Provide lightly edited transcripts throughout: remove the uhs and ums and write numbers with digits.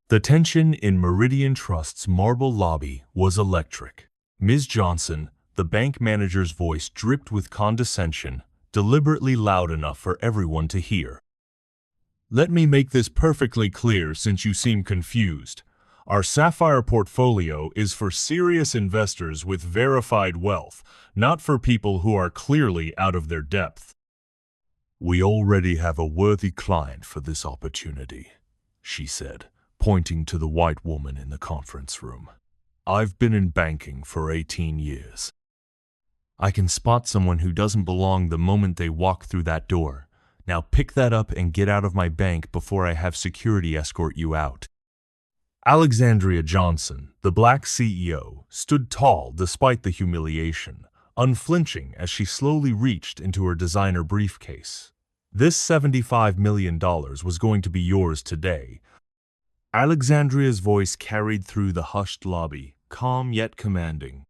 The tension in Meridian Trust's marble lobby was electric. Ms. Johnson, the bank manager's voice dripped with condescension, deliberately loud enough for everyone to hear. Let me make this perfectly clear since you seem confused. Our Sapphire portfolio is for serious investors with verified wealth, not for people who are clearly out of their depth. We already have a worthy client for this opportunity, she said, pointing to the white woman in the conference room. I've been in banking for 18 years. I can spot someone who doesn't belong the moment they walk through that door. Now pick that up and get out of my bank before I have security escort you out. Alexandria Johnson, the black CEO, stood tall despite the humiliation, unflinching as she slowly reached into her designer briefcase. This $75 million was going to be yours today. Alexandria's voice carried through the hushed lobby, calm yet commanding.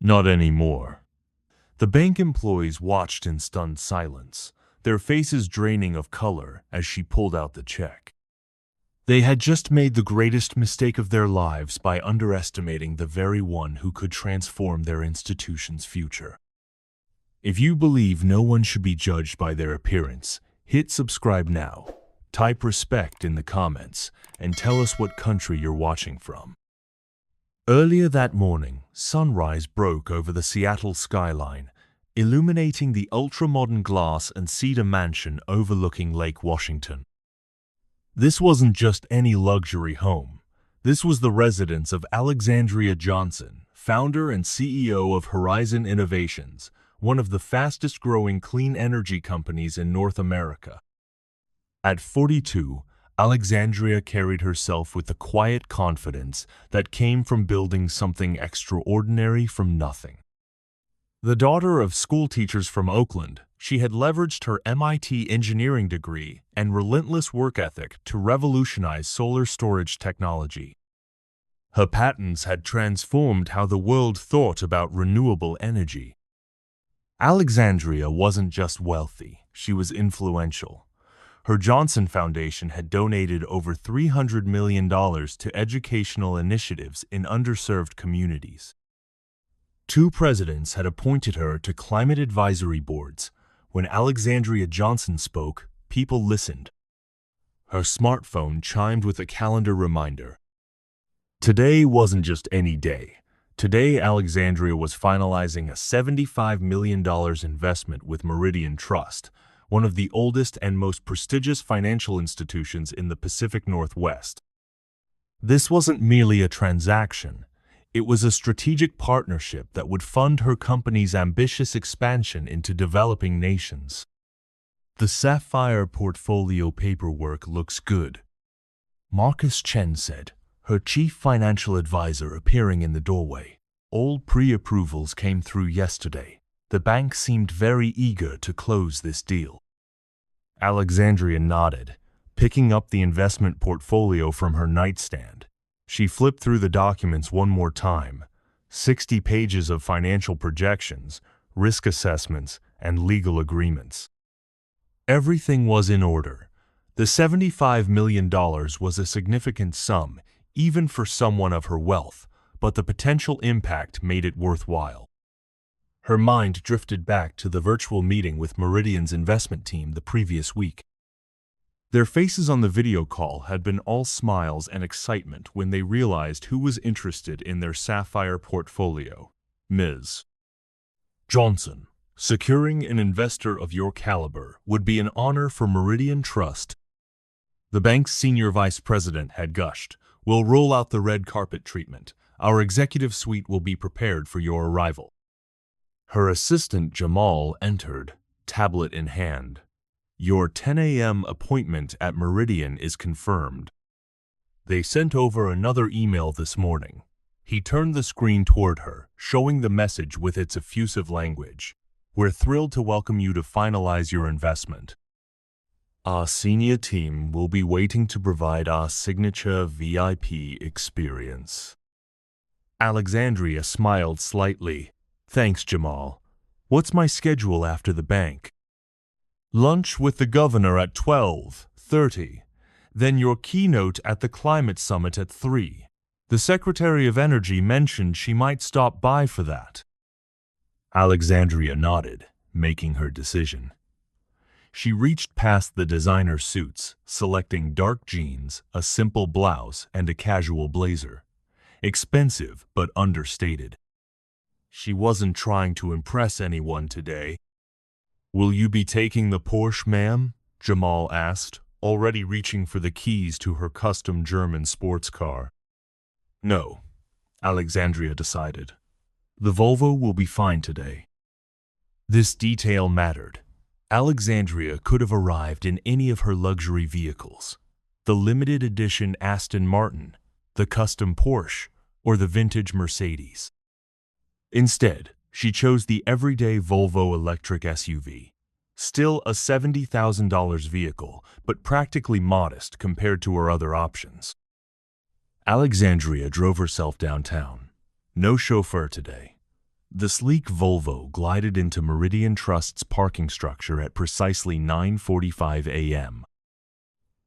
Not anymore. The bank employees watched in stunned silence, their faces draining of color as she pulled out the check. They had just made the greatest mistake of their lives by underestimating the very one who could transform their institution's future. If you believe no one should be judged by their appearance, hit subscribe now, type respect in the comments, and tell us what country you're watching from. Earlier that morning, sunrise broke over the Seattle skyline, illuminating the ultra-modern glass and cedar mansion overlooking Lake Washington. This wasn't just any luxury home. This was the residence of Alexandria Johnson, founder and CEO of Horizon Innovations, one of the fastest-growing clean energy companies in North America. At 42, Alexandria carried herself with the quiet confidence that came from building something extraordinary from nothing. The daughter of schoolteachers from Oakland, she had leveraged her MIT engineering degree and relentless work ethic to revolutionize solar storage technology. Her patents had transformed how the world thought about renewable energy. Alexandria wasn't just wealthy, she was influential. Her Johnson Foundation had donated over $300 million to educational initiatives in underserved communities. 2 presidents had appointed her to climate advisory boards. When Alexandria Johnson spoke, people listened. Her smartphone chimed with a calendar reminder. Today wasn't just any day. Today, Alexandria was finalizing a $75 million investment with Meridian Trust, one of the oldest and most prestigious financial institutions in the Pacific Northwest. This wasn't merely a transaction. It was a strategic partnership that would fund her company's ambitious expansion into developing nations. The Sapphire portfolio paperwork looks good, Marcus Chen said, her chief financial advisor appearing in the doorway. All pre-approvals came through yesterday. The bank seemed very eager to close this deal. Alexandria nodded, picking up the investment portfolio from her nightstand. She flipped through the documents one more time. 60 pages of financial projections, risk assessments, and legal agreements. Everything was in order. The $75 million was a significant sum, even for someone of her wealth, but the potential impact made it worthwhile. Her mind drifted back to the virtual meeting with Meridian's investment team the previous week. Their faces on the video call had been all smiles and excitement when they realized who was interested in their Sapphire portfolio. Ms. Johnson, securing an investor of your caliber would be an honor for Meridian Trust. The bank's senior vice president had gushed. We'll roll out the red carpet treatment. Our executive suite will be prepared for your arrival. Her assistant Jamal entered, tablet in hand. Your 10 a.m. appointment at Meridian is confirmed. They sent over another email this morning. He turned the screen toward her, showing the message with its effusive language. We're thrilled to welcome you to finalize your investment. Our senior team will be waiting to provide our signature VIP experience. Alexandria smiled slightly. Thanks, Jamal. What's my schedule after the bank? Lunch with the governor at 12:30. Then your keynote at the climate summit at 3. The Secretary of Energy mentioned she might stop by for that. Alexandria nodded, making her decision. She reached past the designer suits, selecting dark jeans, a simple blouse, and a casual blazer. Expensive, but understated. She wasn't trying to impress anyone today. "Will you be taking the Porsche, ma'am?" Jamal asked, already reaching for the keys to her custom German sports car. "No," Alexandria decided. "The Volvo will be fine today." This detail mattered. Alexandria could have arrived in any of her luxury vehicles. The limited edition Aston Martin, the custom Porsche, or the vintage Mercedes. Instead, she chose the everyday Volvo electric SUV. Still a $70,000 vehicle, but practically modest compared to her other options. Alexandria drove herself downtown. No chauffeur today. The sleek Volvo glided into Meridian Trust's parking structure at precisely 9:45 a.m.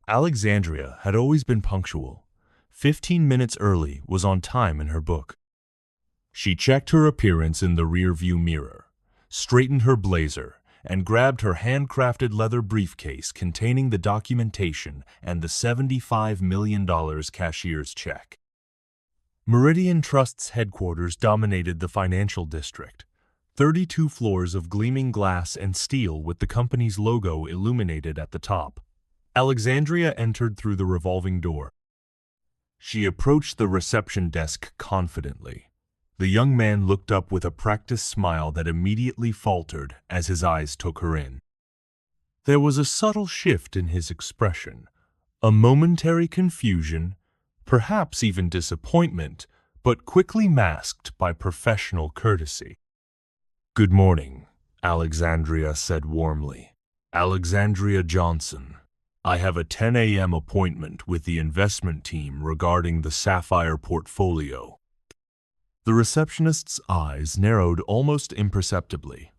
Alexandria had always been punctual. 15 minutes early was on time in her book. She checked her appearance in the rear-view mirror, straightened her blazer, and grabbed her handcrafted leather briefcase containing the documentation and the $75 million cashier's check. Meridian Trust's headquarters dominated the financial district. 32 floors of gleaming glass and steel with the company's logo illuminated at the top. Alexandria entered through the revolving door. She approached the reception desk confidently. The young man looked up with a practiced smile that immediately faltered as his eyes took her in. There was a subtle shift in his expression, a momentary confusion, perhaps even disappointment, but quickly masked by professional courtesy. "Good morning," Alexandria said warmly. "Alexandria Johnson. I have a 10 a.m. appointment with the investment team regarding the Sapphire portfolio." The receptionist's eyes narrowed almost imperceptibly.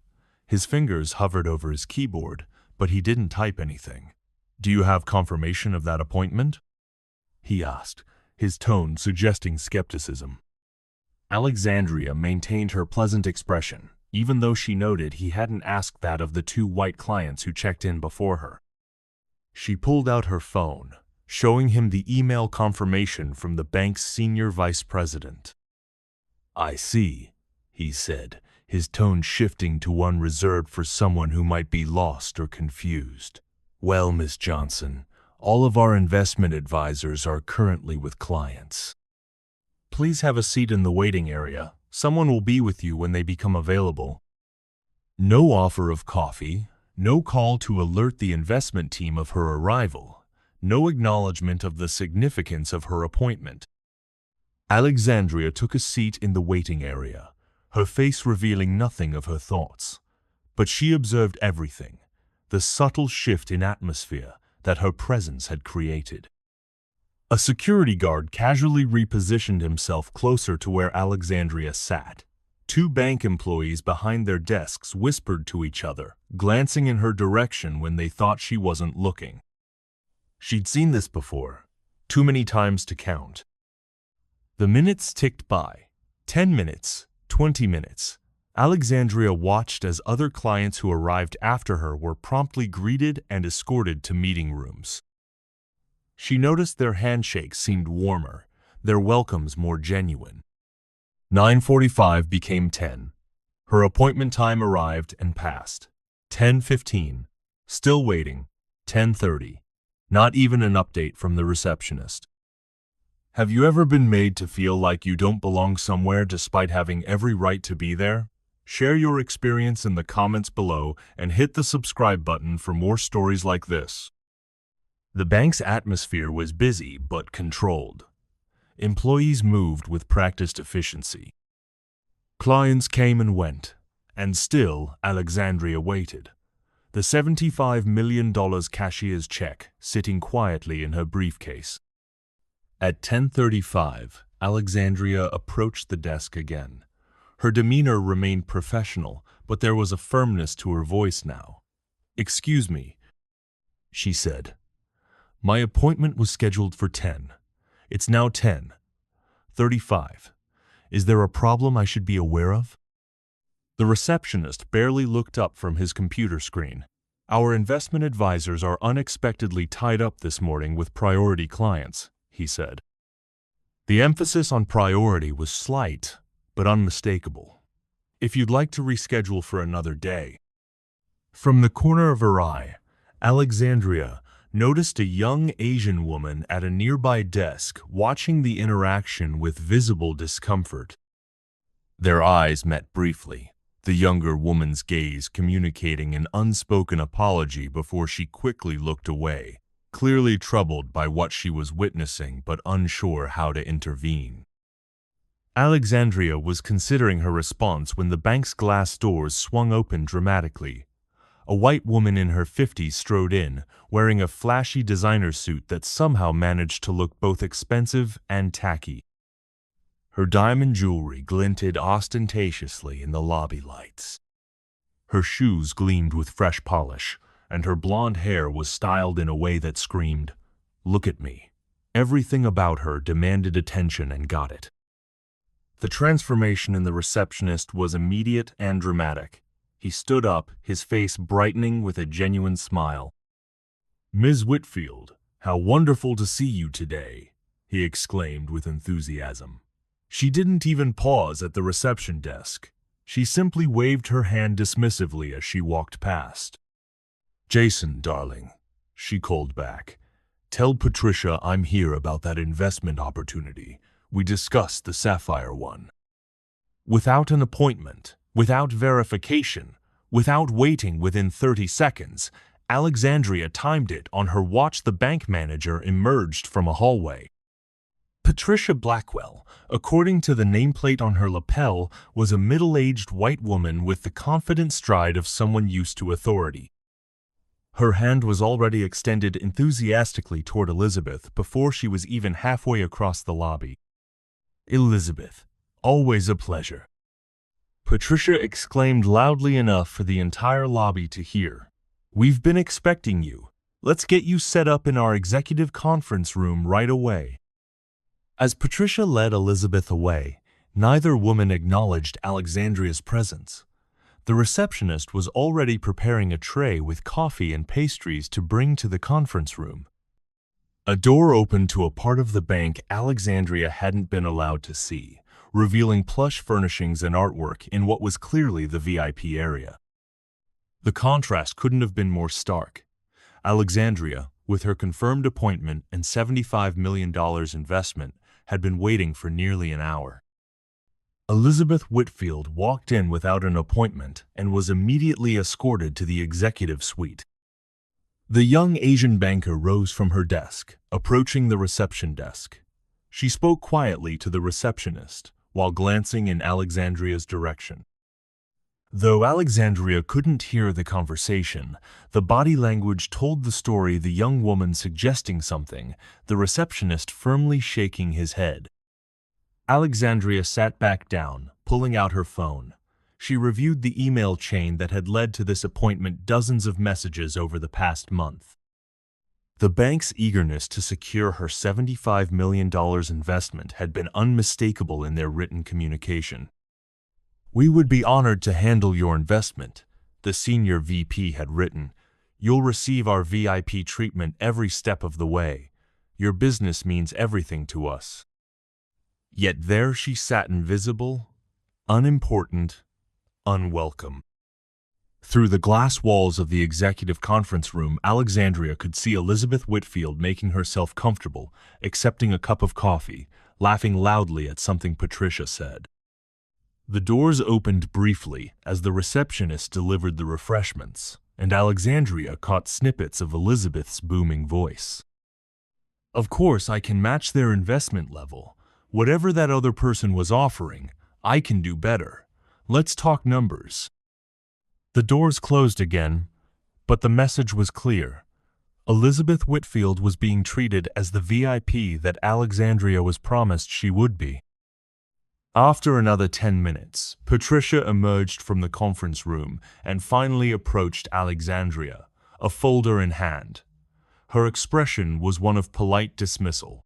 His fingers hovered over his keyboard, but he didn't type anything. "Do you have confirmation of that appointment?" he asked, his tone suggesting skepticism. Alexandria maintained her pleasant expression, even though she noted he hadn't asked that of the 2 white clients who checked in before her. She pulled out her phone, showing him the email confirmation from the bank's senior vice president. "I see," he said, his tone shifting to one reserved for someone who might be lost or confused. "Well, Miss Johnson, all of our investment advisors are currently with clients. Please have a seat in the waiting area. Someone will be with you when they become available." No offer of coffee, no call to alert the investment team of her arrival, no acknowledgement of the significance of her appointment. Alexandria took a seat in the waiting area, her face revealing nothing of her thoughts. But she observed everything, the subtle shift in atmosphere that her presence had created. A security guard casually repositioned himself closer to where Alexandria sat. 2 bank employees behind their desks whispered to each other, glancing in her direction when they thought she wasn't looking. She'd seen this before, too many times to count. The minutes ticked by. 10 minutes, 20 minutes. Alexandria watched as other clients who arrived after her were promptly greeted and escorted to meeting rooms. She noticed their handshakes seemed warmer, their welcomes more genuine. 9:45 became 10. Her appointment time arrived and passed. 10:15. Still waiting. 10:30. Not even an update from the receptionist. Have you ever been made to feel like you don't belong somewhere despite having every right to be there? Share your experience in the comments below and hit the subscribe button for more stories like this. The bank's atmosphere was busy but controlled. Employees moved with practiced efficiency. Clients came and went, and still Alexandria waited. The $75 million cashier's check sitting quietly in her briefcase. At 10:35, Alexandria approached the desk again. Her demeanor remained professional, but there was a firmness to her voice now. "Excuse me," she said. My appointment was scheduled for 10. It's now 10:35. Is there a problem I should be aware of? The receptionist barely looked up from his computer screen. Our investment advisors are unexpectedly tied up this morning with priority clients, he said. The emphasis on priority was slight, but unmistakable. If you'd like to reschedule for another day. From the corner of her eye, Alexandria noticed a young Asian woman at a nearby desk watching the interaction with visible discomfort. Their eyes met briefly, the younger woman's gaze communicating an unspoken apology before she quickly looked away, clearly troubled by what she was witnessing but unsure how to intervene. Alexandria was considering her response when the bank's glass doors swung open dramatically. A white woman in her 50s strode in, wearing a flashy designer suit that somehow managed to look both expensive and tacky. Her diamond jewelry glinted ostentatiously in the lobby lights. Her shoes gleamed with fresh polish, and her blonde hair was styled in a way that screamed, "Look at me." Everything about her demanded attention and got it. The transformation in the receptionist was immediate and dramatic. He stood up, his face brightening with a genuine smile. "Ms. Whitfield, how wonderful to see you today," he exclaimed with enthusiasm. She didn't even pause at the reception desk. She simply waved her hand dismissively as she walked past. "Jason, darling," she called back, "tell Patricia I'm here about that investment opportunity. We discussed the Sapphire one." Without an appointment, without verification, without waiting within 30 seconds, Alexandria timed it on her watch. The bank manager emerged from a hallway. Patricia Blackwell, according to the nameplate on her lapel, was a middle-aged white woman with the confident stride of someone used to authority. Her hand was already extended enthusiastically toward Elizabeth before she was even halfway across the lobby. "Elizabeth, always a pleasure," Patricia exclaimed loudly enough for the entire lobby to hear. "We've been expecting you. Let's get you set up in our executive conference room right away." As Patricia led Elizabeth away, neither woman acknowledged Alexandria's presence. The receptionist was already preparing a tray with coffee and pastries to bring to the conference room. A door opened to a part of the bank Alexandria hadn't been allowed to see, revealing plush furnishings and artwork in what was clearly the VIP area. The contrast couldn't have been more stark. Alexandria, with her confirmed appointment and $75 million investment, had been waiting for nearly an hour. Elizabeth Whitfield walked in without an appointment and was immediately escorted to the executive suite. The young Asian banker rose from her desk, approaching the reception desk. She spoke quietly to the receptionist, while glancing in Alexandria's direction. Though Alexandria couldn't hear the conversation, the body language told the story, the young woman suggesting something, the receptionist firmly shaking his head. Alexandria sat back down, pulling out her phone. She reviewed the email chain that had led to this appointment, dozens of messages over the past month. The bank's eagerness to secure her $75 million investment had been unmistakable in their written communication. "We would be honored to handle your investment," the senior VP had written. "You'll receive our VIP treatment every step of the way. Your business means everything to us." Yet there she sat, invisible, unimportant, unwelcome. Through the glass walls of the executive conference room, Alexandria could see Elizabeth Whitfield making herself comfortable, accepting a cup of coffee, laughing loudly at something Patricia said. The doors opened briefly as the receptionist delivered the refreshments, and Alexandria caught snippets of Elizabeth's booming voice. "Of course, I can match their investment level. Whatever that other person was offering, I can do better. Let's talk numbers." The doors closed again, but the message was clear. Elizabeth Whitfield was being treated as the VIP that Alexandria was promised she would be. After another 10 minutes, Patricia emerged from the conference room and finally approached Alexandria, a folder in hand. Her expression was one of polite dismissal.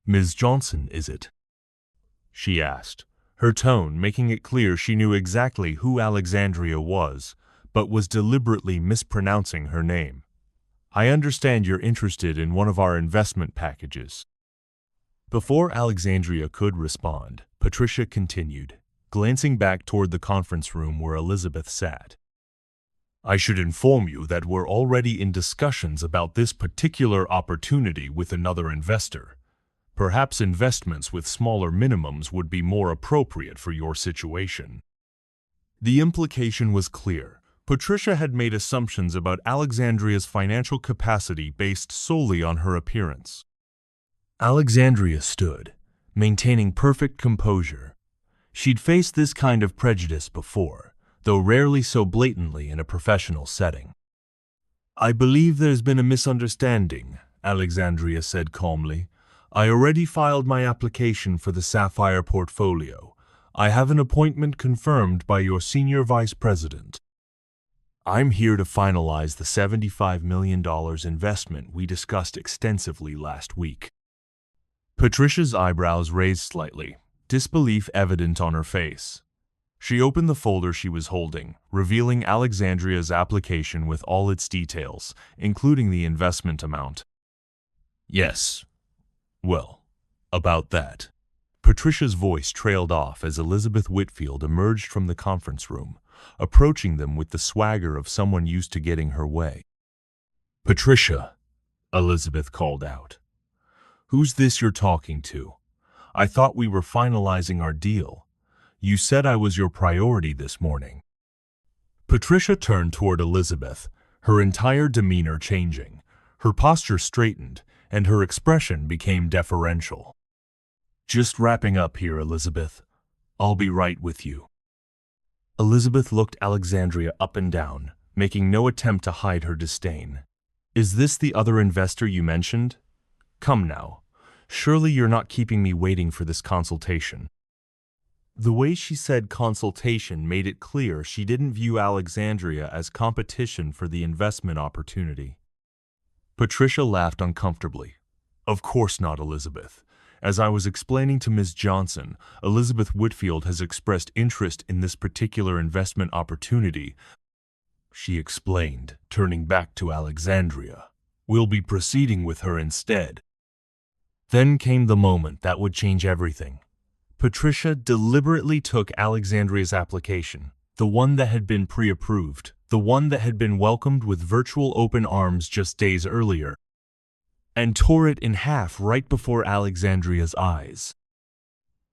"Ms. Johnson, is it?" she asked, her tone making it clear she knew exactly who Alexandria was, but was deliberately mispronouncing her name. "I understand you're interested in one of our investment packages." Before Alexandria could respond, Patricia continued, glancing back toward the conference room where Elizabeth sat. "I should inform you that we're already in discussions about this particular opportunity with another investor. Perhaps investments with smaller minimums would be more appropriate for your situation." The implication was clear. Patricia had made assumptions about Alexandria's financial capacity based solely on her appearance. Alexandria stood, maintaining perfect composure. She'd faced this kind of prejudice before, though rarely so blatantly in a professional setting. "I believe there's been a misunderstanding," Alexandria said calmly. "I already filed my application for the Sapphire portfolio. I have an appointment confirmed by your senior vice president. I'm here to finalize the $75 million investment we discussed extensively last week." Patricia's eyebrows raised slightly, disbelief evident on her face. She opened the folder she was holding, revealing Alexandria's application with all its details, including the investment amount. "Yes. Well, about that." Patricia's voice trailed off as Elizabeth Whitfield emerged from the conference room, approaching them with the swagger of someone used to getting her way. "Patricia," Elizabeth called out. "Who's this you're talking to? I thought we were finalizing our deal. You said I was your priority this morning." Patricia turned toward Elizabeth, her entire demeanor changing. Her posture straightened, and her expression became deferential. "Just wrapping up here, Elizabeth. I'll be right with you." Elizabeth looked Alexandria up and down, making no attempt to hide her disdain. "Is this the other investor you mentioned? Come now. Surely you're not keeping me waiting for this consultation." The way she said consultation made it clear she didn't view Alexandria as competition for the investment opportunity. Patricia laughed uncomfortably. "Of course not, Elizabeth. As I was explaining to Ms. Johnson, Elizabeth Whitfield has expressed interest in this particular investment opportunity," she explained, turning back to Alexandria. "We'll be proceeding with her instead." Then came the moment that would change everything. Patricia deliberately took Alexandria's application, the one that had been pre-approved, the one that had been welcomed with virtual open arms just days earlier, and tore it in half right before Alexandria's eyes.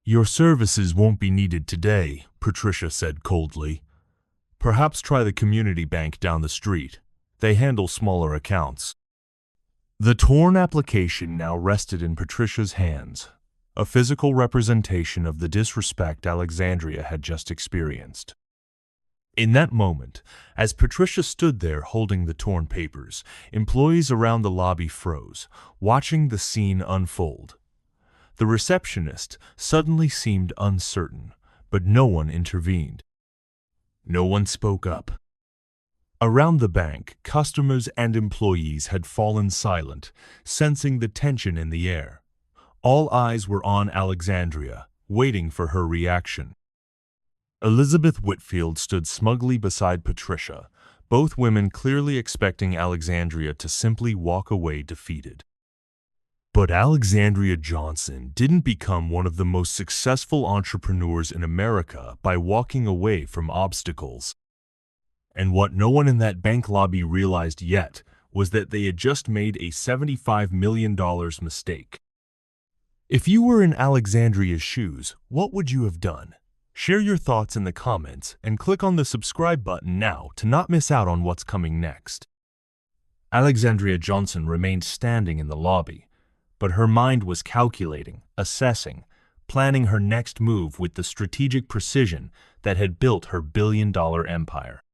"Your services won't be needed today," Patricia said coldly. "Perhaps try the community bank down the street. They handle smaller accounts." The torn application now rested in Patricia's hands, a physical representation of the disrespect Alexandria had just experienced. In that moment, as Patricia stood there holding the torn papers, employees around the lobby froze, watching the scene unfold. The receptionist suddenly seemed uncertain, but no one intervened. No one spoke up. Around the bank, customers and employees had fallen silent, sensing the tension in the air. All eyes were on Alexandria, waiting for her reaction. Elizabeth Whitfield stood smugly beside Patricia, both women clearly expecting Alexandria to simply walk away defeated. But Alexandria Johnson didn't become one of the most successful entrepreneurs in America by walking away from obstacles. And what no one in that bank lobby realized yet was that they had just made a $75 million mistake. If you were in Alexandria's shoes, what would you have done? Share your thoughts in the comments and click on the subscribe button now to not miss out on what's coming next. Alexandria Johnson remained standing in the lobby, but her mind was calculating, assessing, planning her next move with the strategic precision that had built her billion-dollar empire.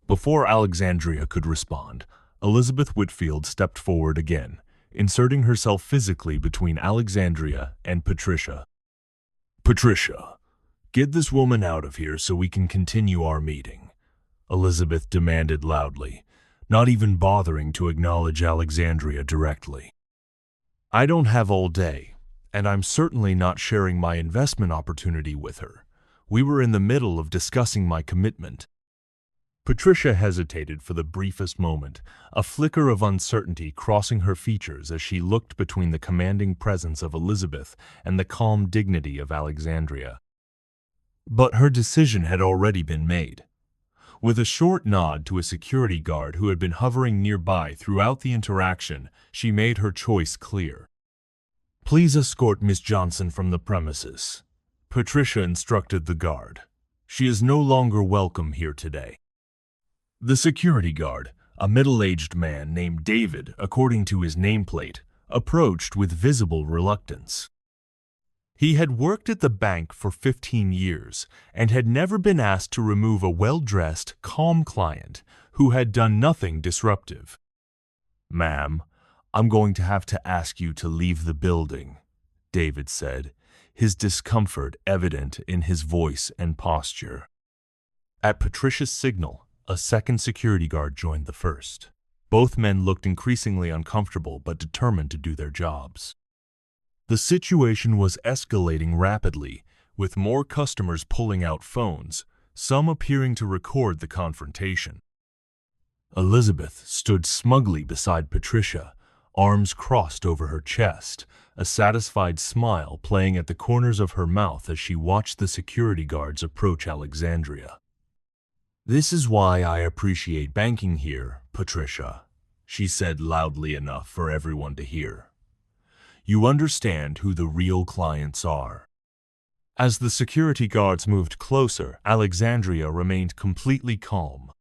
Before Alexandria could respond, Elizabeth Whitfield stepped forward again, inserting herself physically between Alexandria and Patricia. "Patricia, get this woman out of here so we can continue our meeting," Elizabeth demanded loudly, not even bothering to acknowledge Alexandria directly. I don't have all day, and I'm certainly not sharing my investment opportunity with her. We were in the middle of discussing my commitment. Patricia hesitated for the briefest moment, a flicker of uncertainty crossing her features as she looked between the commanding presence of Elizabeth and the calm dignity of Alexandria. But her decision had already been made. With a short nod to a security guard who had been hovering nearby throughout the interaction, she made her choice clear. "Please escort Miss Johnson from the premises," Patricia instructed the guard. "She is no longer welcome here today." The security guard, a middle-aged man named David according to his nameplate, approached with visible reluctance. He had worked at the bank for 15 years and had never been asked to remove a well-dressed, calm client who had done nothing disruptive. "Ma'am, I'm going to have to ask you to leave the building," David said, his discomfort evident in his voice and posture. At Patricia's signal, a second security guard joined the first. Both men looked increasingly uncomfortable but determined to do their jobs. The situation was escalating rapidly, with more customers pulling out phones, some appearing to record the confrontation. Elizabeth stood smugly beside Patricia, arms crossed over her chest, a satisfied smile playing at the corners of her mouth as she watched the security guards approach Alexandria. "This is why I appreciate banking here, Patricia," she said loudly enough for everyone to hear. "You understand who the real clients are." As the security guards moved closer, Alexandria remained completely calm.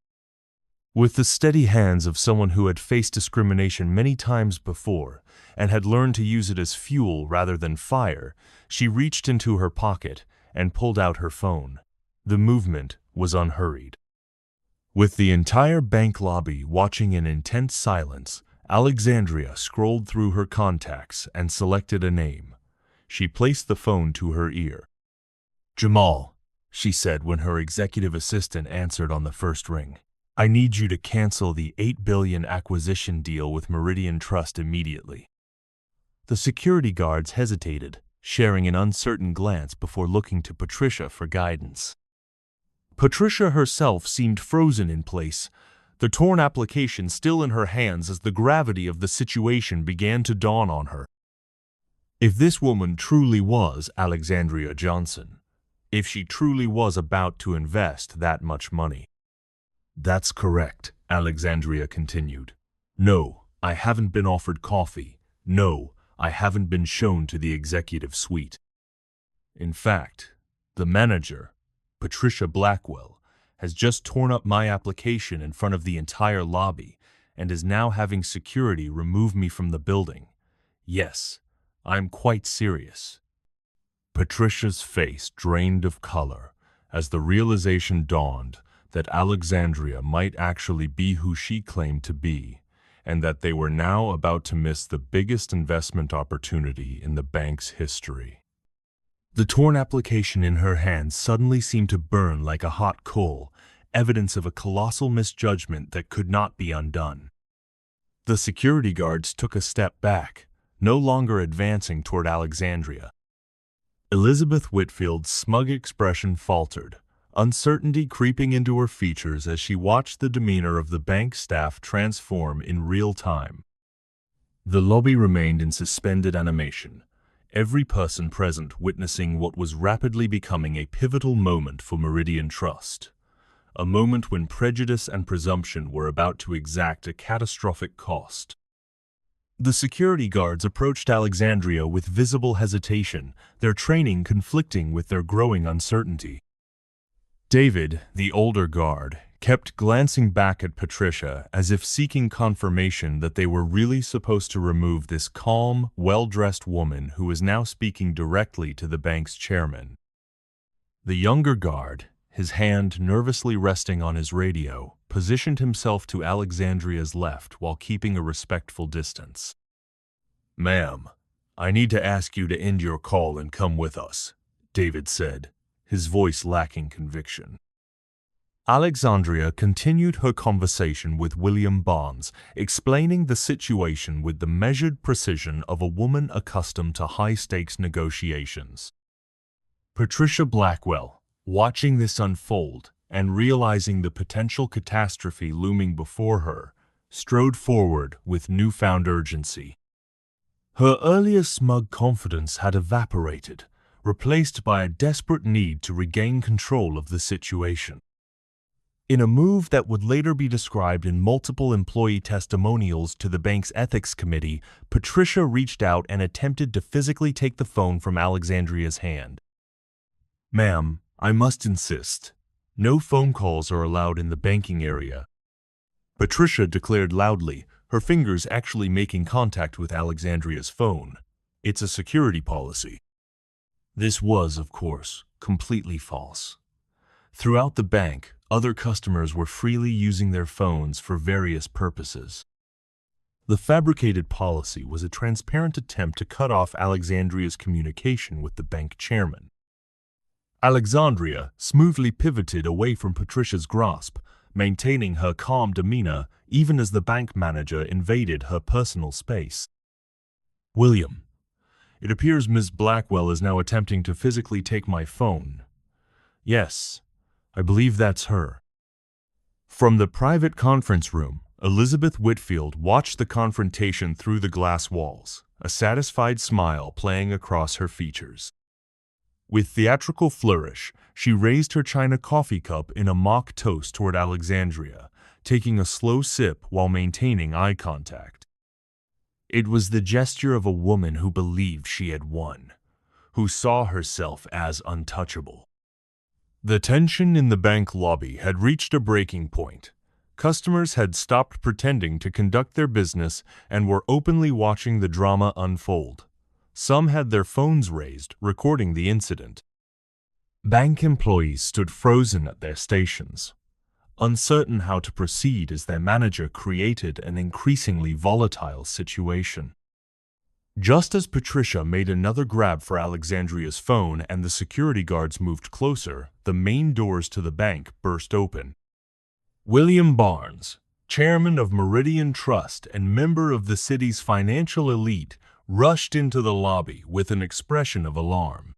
With the steady hands of someone who had faced discrimination many times before and had learned to use it as fuel rather than fire, she reached into her pocket and pulled out her phone. The movement was unhurried. With the entire bank lobby watching in intense silence, Alexandria scrolled through her contacts and selected a name. She placed the phone to her ear. "Jamal," she said when her executive assistant answered on the first ring. "I need you to cancel the $8 billion acquisition deal with Meridian Trust immediately." The security guards hesitated, sharing an uncertain glance before looking to Patricia for guidance. Patricia herself seemed frozen in place, the torn application still in her hands as the gravity of the situation began to dawn on her. If this woman truly was Alexandria Johnson, if she truly was about to invest that much money. "That's correct," Alexandria continued. "No, I haven't been offered coffee. No, I haven't been shown to the executive suite. In fact, the manager, Patricia Blackwell, has just torn up my application in front of the entire lobby and is now having security remove me from the building. Yes, I'm quite serious." Patricia's face drained of color as the realization dawned that Alexandria might actually be who she claimed to be, and that they were now about to miss the biggest investment opportunity in the bank's history. The torn application in her hands suddenly seemed to burn like a hot coal, evidence of a colossal misjudgment that could not be undone. The security guards took a step back, no longer advancing toward Alexandria. Elizabeth Whitfield's smug expression faltered, uncertainty creeping into her features as she watched the demeanor of the bank staff transform in real time. The lobby remained in suspended animation, every person present witnessing what was rapidly becoming a pivotal moment for Meridian Trust, a moment when prejudice and presumption were about to exact a catastrophic cost. The security guards approached Alexandria with visible hesitation, their training conflicting with their growing uncertainty. David, the older guard, kept glancing back at Patricia as if seeking confirmation that they were really supposed to remove this calm, well-dressed woman who was now speaking directly to the bank's chairman. The younger guard, his hand nervously resting on his radio, positioned himself to Alexandria's left while keeping a respectful distance. "Ma'am, I need to ask you to end your call and come with us," David said, his voice lacking conviction. Alexandria continued her conversation with William Barnes, explaining the situation with the measured precision of a woman accustomed to high-stakes negotiations. Patricia Blackwell, watching this unfold and realizing the potential catastrophe looming before her, strode forward with newfound urgency. Her earlier smug confidence had evaporated, replaced by a desperate need to regain control of the situation. In a move that would later be described in multiple employee testimonials to the bank's ethics committee, Patricia reached out and attempted to physically take the phone from Alexandria's hand. "Ma'am, I must insist. No phone calls are allowed in the banking area," Patricia declared loudly, her fingers actually making contact with Alexandria's phone. "It's a security policy." This was, of course, completely false. Throughout the bank, other customers were freely using their phones for various purposes. The fabricated policy was a transparent attempt to cut off Alexandria's communication with the bank chairman. Alexandria smoothly pivoted away from Patricia's grasp, maintaining her calm demeanor even as the bank manager invaded her personal space. "William, it appears Ms. Blackwell is now attempting to physically take my phone." "Yes, I believe that's her." From the private conference room, Elizabeth Whitfield watched the confrontation through the glass walls, a satisfied smile playing across her features. With theatrical flourish, she raised her china coffee cup in a mock toast toward Alexandria, taking a slow sip while maintaining eye contact. It was the gesture of a woman who believed she had won, who saw herself as untouchable. The tension in the bank lobby had reached a breaking point. Customers had stopped pretending to conduct their business and were openly watching the drama unfold. Some had their phones raised, recording the incident. Bank employees stood frozen at their stations, uncertain how to proceed as their manager created an increasingly volatile situation. Just as Patricia made another grab for Alexandria's phone and the security guards moved closer, the main doors to the bank burst open. William Barnes, chairman of Meridian Trust and member of the city's financial elite, rushed into the lobby with an expression of alarm.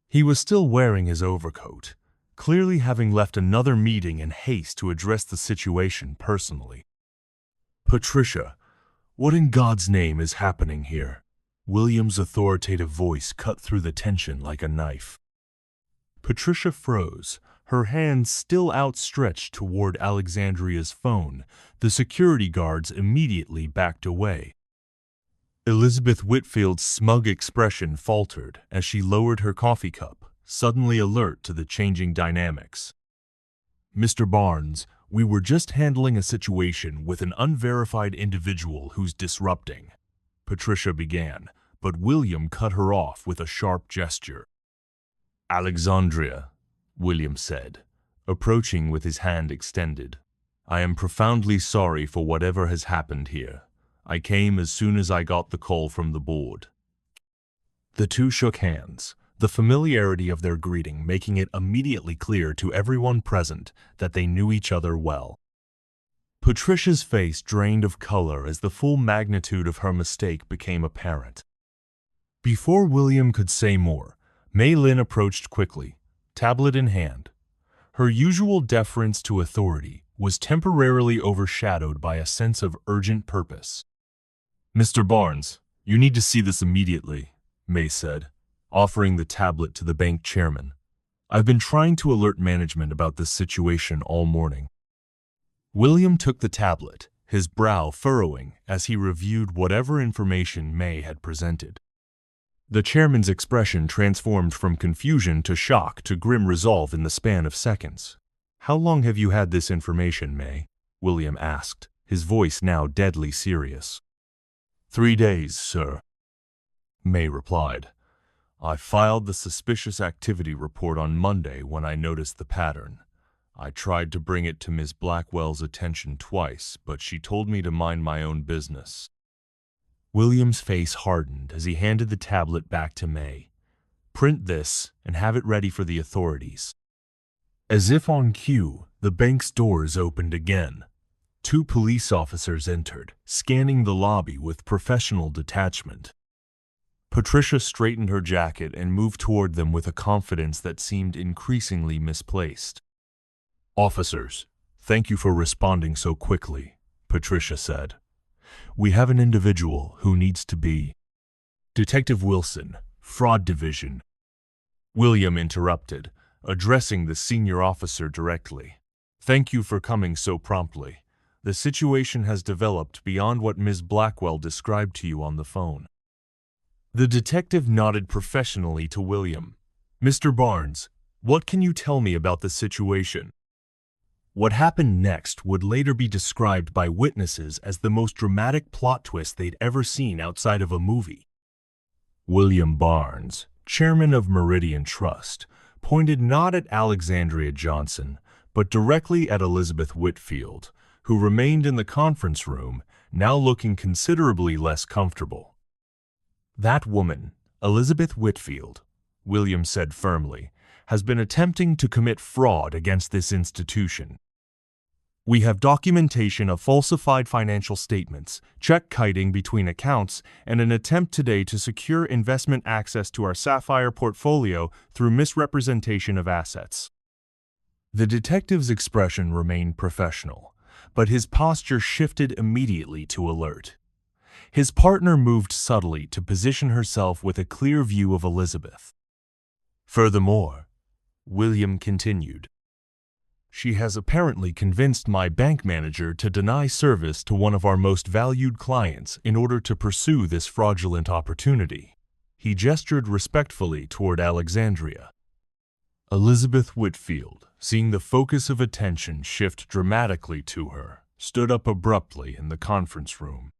He was still wearing his overcoat, clearly having left another meeting in haste to address the situation personally. "Patricia, what in God's name is happening here?" William's authoritative voice cut through the tension like a knife. Patricia froze, her hands still outstretched toward Alexandria's phone. The security guards immediately backed away. Elizabeth Whitfield's smug expression faltered as she lowered her coffee cup, suddenly alert to the changing dynamics. "Mr. Barnes, we were just handling a situation with an unverified individual who's disrupting," Patricia began, but William cut her off with a sharp gesture. "Alexandria," William said, approaching with his hand extended, "I am profoundly sorry for whatever has happened here. I came as soon as I got the call from the board." The two shook hands, the familiarity of their greeting making it immediately clear to everyone present that they knew each other well. Patricia's face drained of color as the full magnitude of her mistake became apparent. Before William could say more, Mei Lin approached quickly, tablet in hand. Her usual deference to authority was temporarily overshadowed by a sense of urgent purpose. "Mr. Barnes, you need to see this immediately," Mei said, offering the tablet to the bank chairman. "I've been trying to alert management about this situation all morning." William took the tablet, his brow furrowing as he reviewed whatever information Mei had presented. The chairman's expression transformed from confusion to shock to grim resolve in the span of seconds. "How long have you had this information, Mei?" William asked, his voice now deadly serious. "3 days, sir," Mei replied. "I filed the suspicious activity report on Monday when I noticed the pattern. I tried to bring it to Ms. Blackwell's attention twice, but she told me to mind my own business." William's face hardened as he handed the tablet back to Mei. "Print this and have it ready for the authorities." As if on cue, the bank's doors opened again. Two police officers entered, scanning the lobby with professional detachment. Patricia straightened her jacket and moved toward them with a confidence that seemed increasingly misplaced. "Officers, thank you for responding so quickly," Patricia said. "We have an individual who needs to be—" "Detective Wilson, Fraud Division," William interrupted, addressing the senior officer directly. "Thank you for coming so promptly. The situation has developed beyond what Ms. Blackwell described to you on the phone." The detective nodded professionally to William. "Mr. Barnes, what can you tell me about the situation?" What happened next would later be described by witnesses as the most dramatic plot twist they'd ever seen outside of a movie. William Barnes, chairman of Meridian Trust, pointed not at Alexandria Johnson, but directly at Elizabeth Whitfield, who remained in the conference room, now looking considerably less comfortable. "That woman, Elizabeth Whitfield," William said firmly, "has been attempting to commit fraud against this institution. We have documentation of falsified financial statements, check kiting between accounts, and an attempt today to secure investment access to our Sapphire portfolio through misrepresentation of assets." The detective's expression remained professional, but his posture shifted immediately to alert. His partner moved subtly to position herself with a clear view of Elizabeth. "Furthermore," William continued, "she has apparently convinced my bank manager to deny service to one of our most valued clients in order to pursue this fraudulent opportunity." He gestured respectfully toward Alexandria. Elizabeth Whitfield, seeing the focus of attention shift dramatically to her, stood up abruptly in the conference room.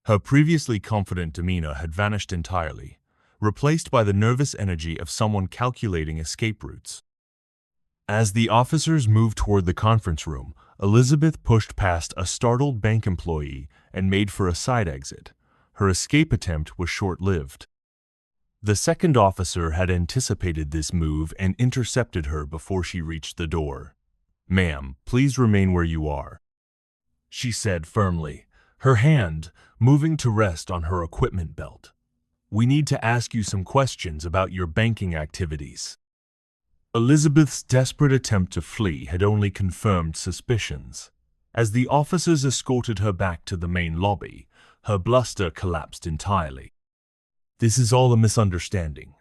Her previously confident demeanor had vanished entirely, replaced by the nervous energy of someone calculating escape routes. As the officers moved toward the conference room, Elizabeth pushed past a startled bank employee and made for a side exit. Her escape attempt was short-lived. The second officer had anticipated this move and intercepted her before she reached the door. "Ma'am, please remain where you are," she said firmly, her hand moving to rest on her equipment belt. "We need to ask you some questions about your banking activities." Elizabeth's desperate attempt to flee had only confirmed suspicions. As the officers escorted her back to the main lobby, her bluster collapsed entirely. "This is all a misunderstanding,"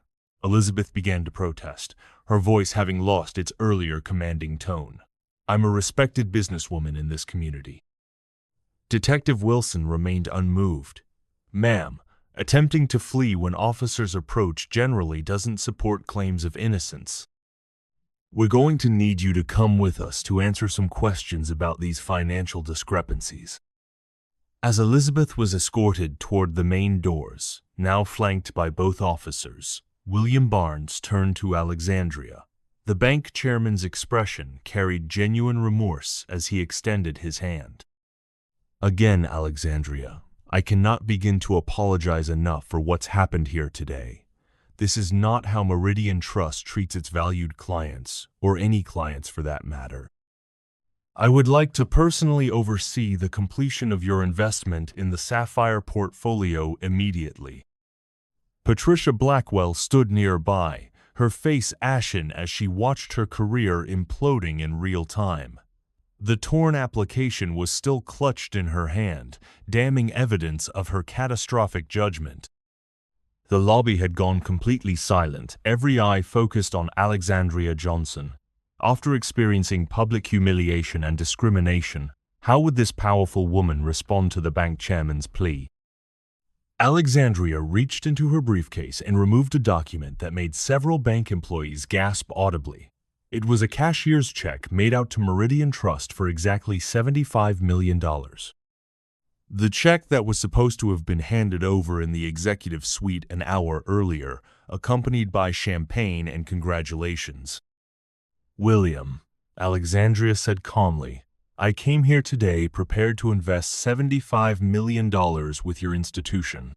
Elizabeth began to protest, her voice having lost its earlier commanding tone. "I'm a respected businesswoman in this community." Detective Wilson remained unmoved. "Ma'am, attempting to flee when officers approach generally doesn't support claims of innocence. We're going to need you to come with us to answer some questions about these financial discrepancies." As Elizabeth was escorted toward the main doors, now flanked by both officers, William Barnes turned to Alexandria. The bank chairman's expression carried genuine remorse as he extended his hand. "Again, Alexandria, I cannot begin to apologize enough for what's happened here today. This is not how Meridian Trust treats its valued clients, or any clients for that matter. I would like to personally oversee the completion of your investment in the Sapphire portfolio immediately." Patricia Blackwell stood nearby, her face ashen as she watched her career imploding in real time. The torn application was still clutched in her hand, damning evidence of her catastrophic judgment. The lobby had gone completely silent, every eye focused on Alexandria Johnson. After experiencing public humiliation and discrimination, how would this powerful woman respond to the bank chairman's plea? Alexandria reached into her briefcase and removed a document that made several bank employees gasp audibly. It was a cashier's check made out to Meridian Trust for exactly $75 million. The check that was supposed to have been handed over in the executive suite an hour earlier, accompanied by champagne and congratulations. "William," Alexandria said calmly, "I came here today prepared to invest $75 million with your institution."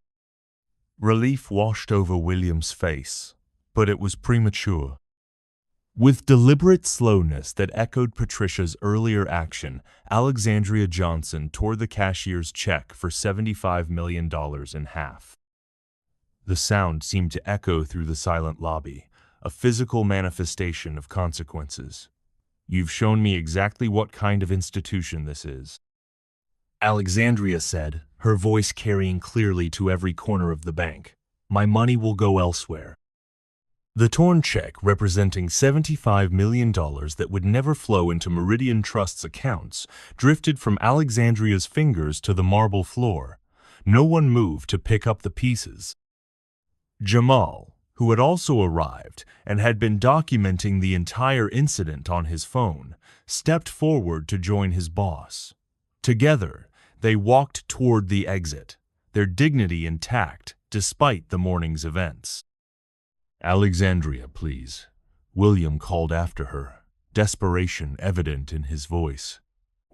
Relief washed over William's face, but it was premature. With deliberate slowness that echoed Patricia's earlier action, Alexandria Johnson tore the cashier's check for $75 million in half. The sound seemed to echo through the silent lobby, a physical manifestation of consequences. "You've shown me exactly what kind of institution this is," Alexandria said, her voice carrying clearly to every corner of the bank. "My money will go elsewhere." The torn check, representing $75 million that would never flow into Meridian Trust's accounts, drifted from Alexandria's fingers to the marble floor. No one moved to pick up the pieces. Jamal, who had also arrived and had been documenting the entire incident on his phone, stepped forward to join his boss. Together, they walked toward the exit, their dignity intact despite the morning's events. "Alexandria, please," William called after her, desperation evident in his voice.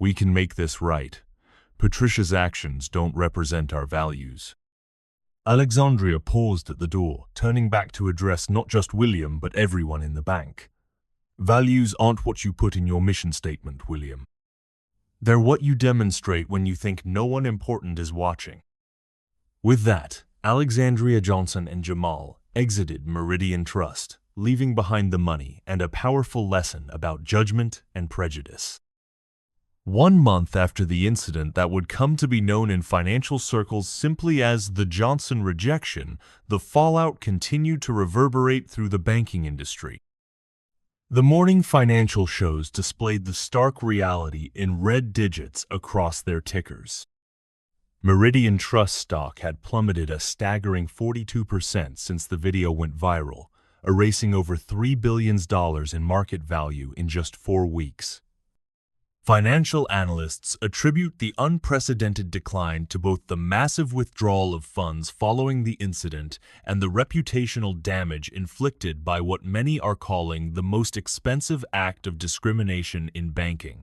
"We can make this right. Patricia's actions don't represent our values." Alexandria paused at the door, turning back to address not just William but everyone in the bank. "Values aren't what you put in your mission statement, William. They're what you demonstrate when you think no one important is watching." With that, Alexandria Johnson and Jamal exited Meridian Trust, leaving behind the money and a powerful lesson about judgment and prejudice. 1 month after the incident that would come to be known in financial circles simply as the Johnson rejection, the fallout continued to reverberate through the banking industry. The morning financial shows displayed the stark reality in red digits across their tickers. Meridian Trust stock had plummeted a staggering 42% since the video went viral, erasing over $3 billion in market value in just 4 weeks. Financial analysts attribute the unprecedented decline to both the massive withdrawal of funds following the incident and the reputational damage inflicted by what many are calling the most expensive act of discrimination in banking.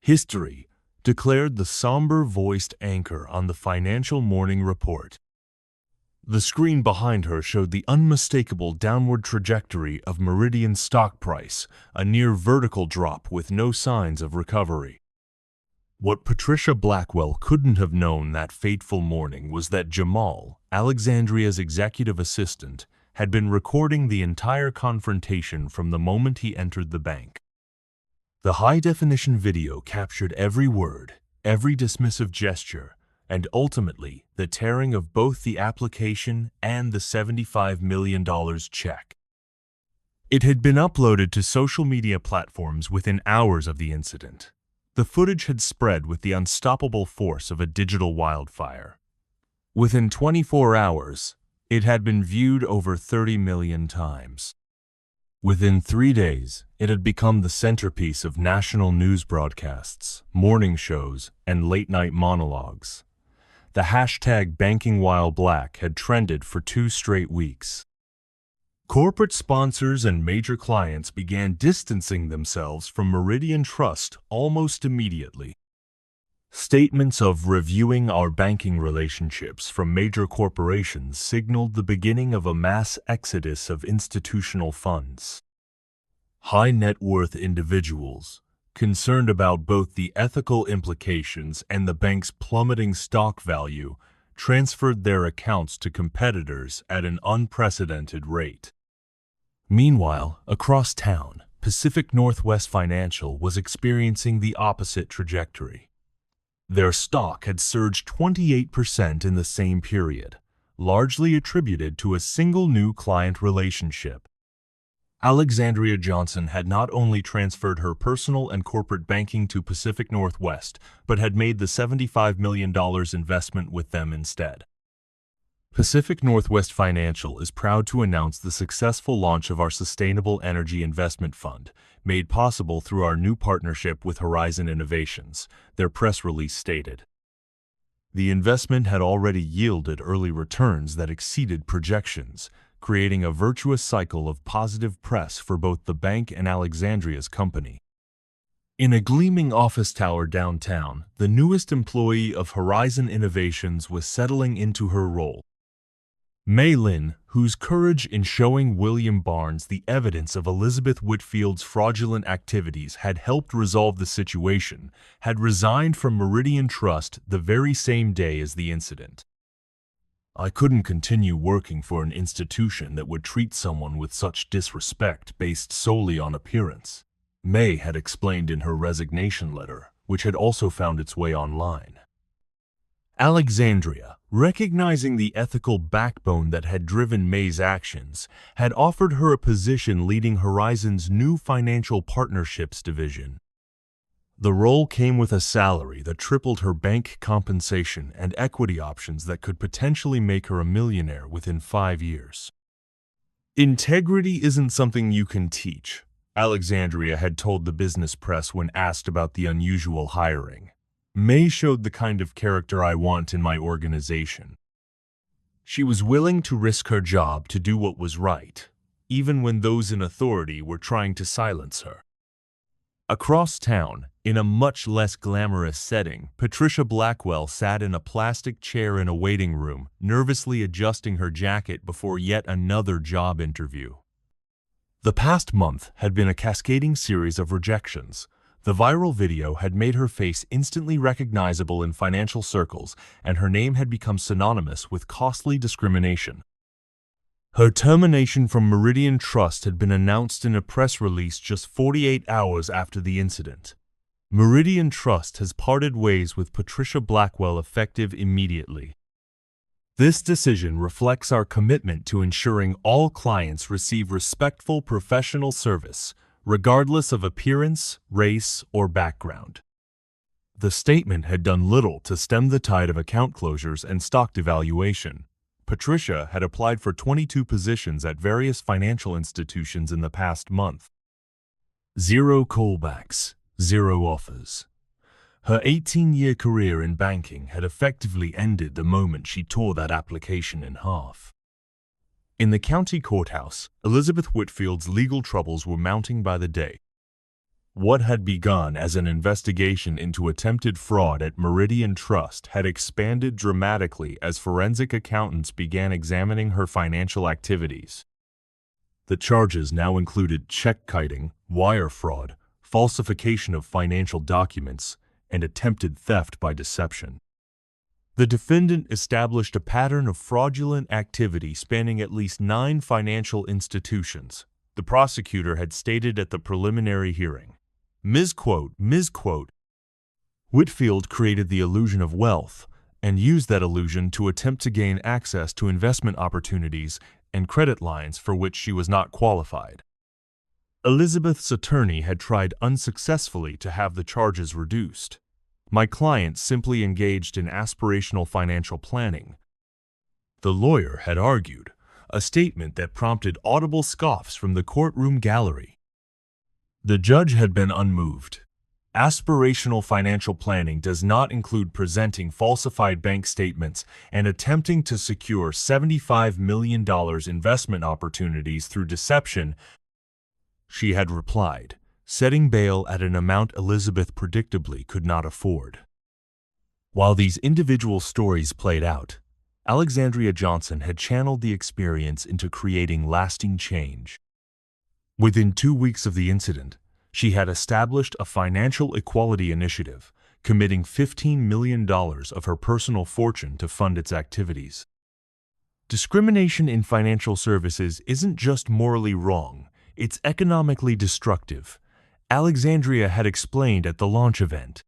History, declared the somber-voiced anchor on the Financial Morning Report. The screen behind her showed the unmistakable downward trajectory of Meridian's stock price, a near vertical drop with no signs of recovery. What Patricia Blackwell couldn't have known that fateful morning was that Jamal, Alexandria's executive assistant, had been recording the entire confrontation from the moment he entered the bank. The high-definition video captured every word, every dismissive gesture, and ultimately the tearing of both the application and the $75 million check. It had been uploaded to social media platforms within hours of the incident. The footage had spread with the unstoppable force of a digital wildfire. Within 24 hours, it had been viewed over 30 million times. Within 3 days, it had become the centerpiece of national news broadcasts, morning shows, and late-night monologues. The hashtag #BankingWhileBlack had trended for 2 straight weeks. Corporate sponsors and major clients began distancing themselves from Meridian Trust almost immediately. Statements of reviewing our banking relationships from major corporations signaled the beginning of a mass exodus of institutional funds. High net worth individuals, concerned about both the ethical implications and the bank's plummeting stock value, transferred their accounts to competitors at an unprecedented rate. Meanwhile, across town, Pacific Northwest Financial was experiencing the opposite trajectory. Their stock had surged 28% in the same period, largely attributed to a single new client relationship. Alexandria Johnson had not only transferred her personal and corporate banking to Pacific Northwest, but had made the $75 million investment with them instead. Pacific Northwest Financial is proud to announce the successful launch of our Sustainable Energy Investment Fund, made possible through our new partnership with Horizon Innovations, their press release stated. The investment had already yielded early returns that exceeded projections, creating a virtuous cycle of positive press for both the bank and Alexandria's company. In a gleaming office tower downtown, the newest employee of Horizon Innovations was settling into her role. Mei Lin, whose courage in showing William Barnes the evidence of Elizabeth Whitfield's fraudulent activities had helped resolve the situation, had resigned from Meridian Trust the very same day as the incident. "I couldn't continue working for an institution that would treat someone with such disrespect based solely on appearance," May had explained in her resignation letter, which had also found its way online. Alexandria, recognizing the ethical backbone that had driven May's actions, had offered her a position leading Horizon's new financial partnerships division. The role came with a salary that tripled her bank compensation and equity options that could potentially make her a millionaire within 5 years. "Integrity isn't something you can teach," Alexandria had told the business press when asked about the unusual hiring. "May showed the kind of character I want in my organization." She was willing to risk her job to do what was right, even when those in authority were trying to silence her. Across town, in a much less glamorous setting, Patricia Blackwell sat in a plastic chair in a waiting room, nervously adjusting her jacket before yet another job interview. The past month had been a cascading series of rejections. The viral video had made her face instantly recognizable in financial circles, and her name had become synonymous with costly discrimination. Her termination from Meridian Trust had been announced in a press release just 48 hours after the incident. Meridian Trust has parted ways with Patricia Blackwell effective immediately. "This decision reflects our commitment to ensuring all clients receive respectful professional service, regardless of appearance, race, or background." The statement had done little to stem the tide of account closures and stock devaluation. Patricia had applied for 22 positions at various financial institutions in the past month. 0 callbacks, 0 offers. Her 18-year career in banking had effectively ended the moment she tore that application in half. In the county courthouse, Elizabeth Whitfield's legal troubles were mounting by the day. What had begun as an investigation into attempted fraud at Meridian Trust had expanded dramatically as forensic accountants began examining her financial activities. The charges now included check kiting, wire fraud, falsification of financial documents, and attempted theft by deception. The defendant established a pattern of fraudulent activity spanning at least 9 financial institutions, the prosecutor had stated at the preliminary hearing. Ms. Whitfield created the illusion of wealth and used that illusion to attempt to gain access to investment opportunities and credit lines for which she was not qualified. Elizabeth's attorney had tried unsuccessfully to have the charges reduced. "My client simply engaged in aspirational financial planning," the lawyer had argued, a statement that prompted audible scoffs from the courtroom gallery. The judge had been unmoved. Aspirational financial planning does not include presenting falsified bank statements and attempting to secure $75 million investment opportunities through deception, she had replied, setting bail at an amount Elizabeth predictably could not afford. While these individual stories played out, Alexandria Johnson had channeled the experience into creating lasting change. Within 2 weeks of the incident, she had established a financial equality initiative, committing $15 million of her personal fortune to fund its activities. Discrimination in financial services isn't just morally wrong, it's economically destructive, Alexandria had explained at the launch event.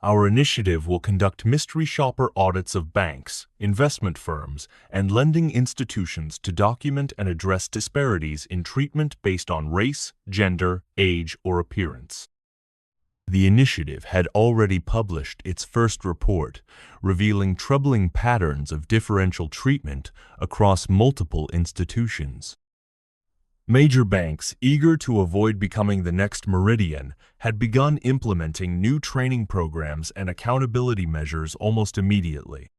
"Our initiative will conduct mystery shopper audits of banks, investment firms, and lending institutions to document and address disparities in treatment based on race, gender, age, or appearance." The initiative had already published its first report, revealing troubling patterns of differential treatment across multiple institutions. Major banks, eager to avoid becoming the next Meridian, had begun implementing new training programs and accountability measures almost immediately.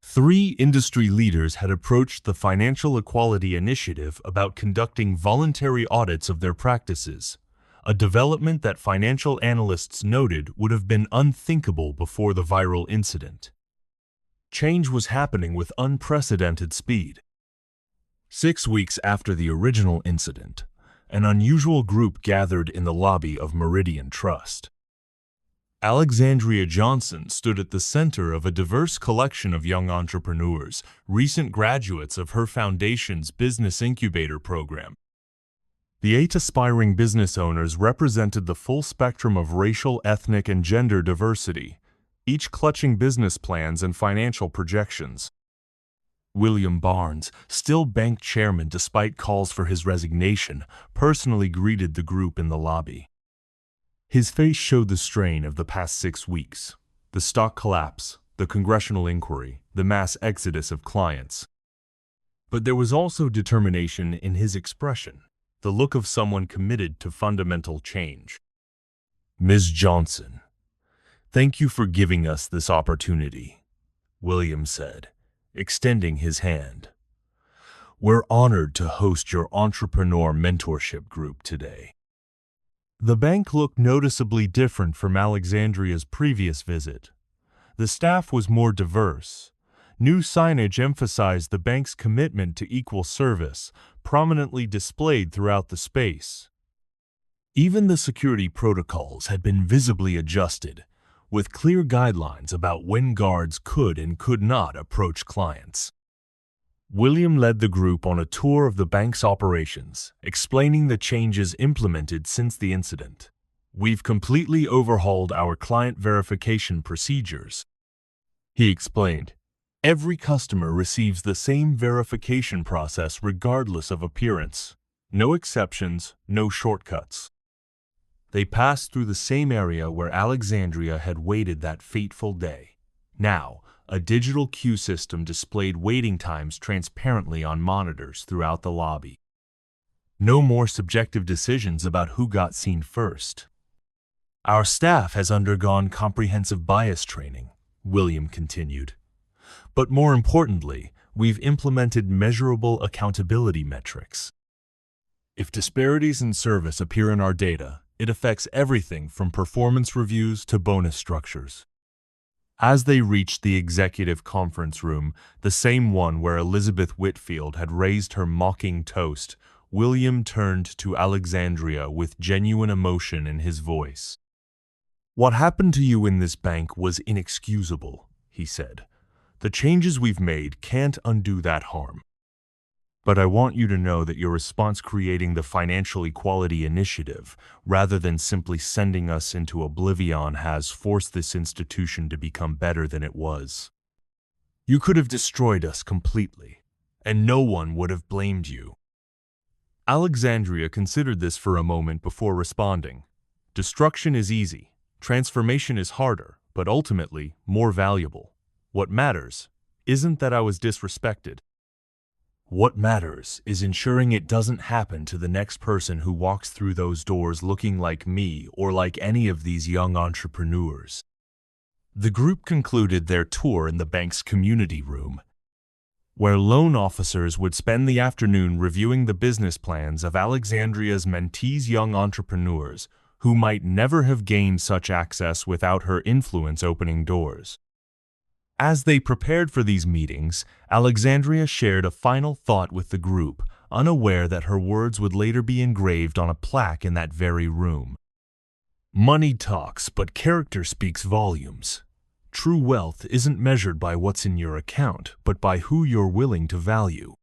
3 industry leaders had approached the Financial Equality Initiative about conducting voluntary audits of their practices, a development that financial analysts noted would have been unthinkable before the viral incident. Change was happening with unprecedented speed. 6 weeks after the original incident, an unusual group gathered in the lobby of Meridian Trust. Alexandria Johnson stood at the center of a diverse collection of young entrepreneurs, recent graduates of her foundation's Business Incubator program. The 8 aspiring business owners represented the full spectrum of racial, ethnic, and gender diversity, each clutching business plans and financial projections. William Barnes, still bank chairman despite calls for his resignation, personally greeted the group in the lobby. His face showed the strain of the past 6 weeks, the stock collapse, the congressional inquiry, the mass exodus of clients. But there was also determination in his expression, the look of someone committed to fundamental change. "Ms. Johnson, thank you for giving us this opportunity," William said, extending his hand. "We're honored to host your entrepreneur mentorship group today." The bank looked noticeably different from Alexandria's previous visit. The staff was more diverse. New signage emphasized the bank's commitment to equal service, prominently displayed throughout the space. Even the security protocols had been visibly adjusted, with clear guidelines about when guards could and could not approach clients. William led the group on a tour of the bank's operations, explaining the changes implemented since the incident. "We've completely overhauled our client verification procedures," he explained. "Every customer receives the same verification process regardless of appearance. No exceptions, no shortcuts." They passed through the same area where Alexandria had waited that fateful day. Now, a digital queue system displayed waiting times transparently on monitors throughout the lobby. No more subjective decisions about who got seen first. "Our staff has undergone comprehensive bias training," William continued. "But more importantly, we've implemented measurable accountability metrics. If disparities in service appear in our data, it affects everything from performance reviews to bonus structures." As they reached the executive conference room, the same one where Elizabeth Whitfield had raised her mocking toast, William turned to Alexandria with genuine emotion in his voice. "What happened to you in this bank was inexcusable," he said. "The changes we've made can't undo that harm. But I want you to know that your response creating the Financial Equality Initiative, rather than simply sending us into oblivion, has forced this institution to become better than it was. You could have destroyed us completely, and no one would have blamed you." Alexandria considered this for a moment before responding. "Destruction is easy. Transformation is harder, but ultimately more valuable. What matters isn't that I was disrespected. What matters is ensuring it doesn't happen to the next person who walks through those doors looking like me or like any of these young entrepreneurs." The group concluded their tour in the bank's community room, where loan officers would spend the afternoon reviewing the business plans of Alexandria's mentees, young entrepreneurs who might never have gained such access without her influence opening doors. As they prepared for these meetings, Alexandria shared a final thought with the group, unaware that her words would later be engraved on a plaque in that very room. "Money talks, but character speaks volumes. True wealth isn't measured by what's in your account, but by who you're willing to value."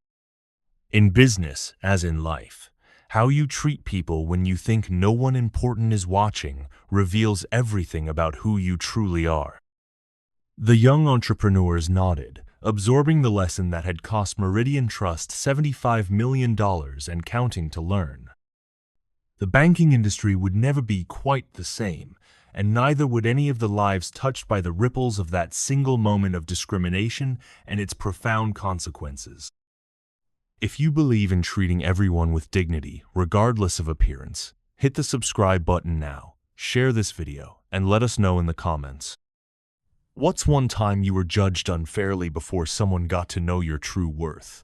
In business, as in life, how you treat people when you think no one important is watching reveals everything about who you truly are. The young entrepreneurs nodded, absorbing the lesson that had cost Meridian Trust $75 million and counting to learn. The banking industry would never be quite the same, and neither would any of the lives touched by the ripples of that single moment of discrimination and its profound consequences. If you believe in treating everyone with dignity, regardless of appearance, hit the subscribe button now, share this video, and let us know in the comments. What's one time you were judged unfairly before someone got to know your true worth?